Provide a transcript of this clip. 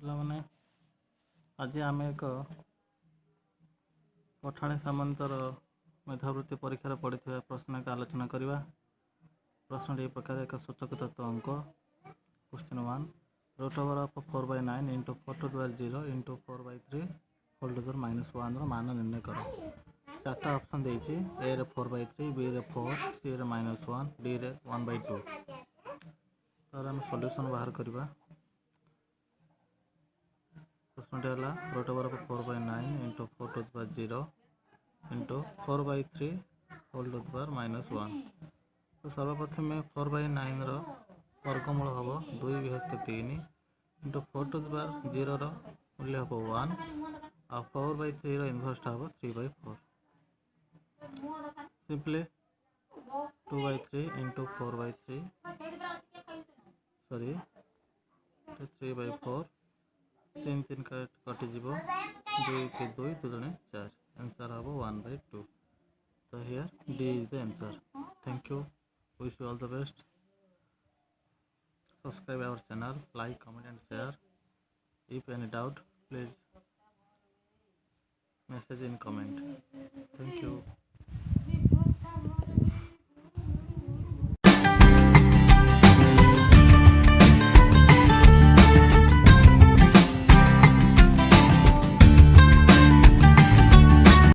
ପିଲାମାନେ ଆଜି ଆମେ ଏକ ପଠାଣି ସାମନ୍ତର मेधावृत्ति परीक्षा पड़ता प्रश्न का आलोचना करवा। प्रश्न प्रकार एक सूचक तत्व अंक question 1 root over of 4/9 into 4 to the 0 into 4/3 whole to the -1 मान निर्णय कर। चार्टा ऑप्शन देती ए रे 4/3 बी रे 4 सी रे -1 डी रे 1/2। तार आम सॉल्यूशन बाहर करवा। प्रश्न है root over of 4/9 into 4 to the 0 into 4/3 whole to the -1। तो सर्वप्रथम 4/9 वर्गमूल हम 2 विभक्त 3 इंटू 4 टू द 0 मूल्य हम 1 और 4/3 इनवर्स हम 3/4। सिंपली 2/3 इंटू 4/3 सॉरी 3/4 3 3 कटिज 2 के 2 2 जने 4 आंसर हम 1/2। So here D is the answer. Thank you. Wish you all the best. Subscribe our channel, like, comment and share. If any doubt, please message in comment. Thank you.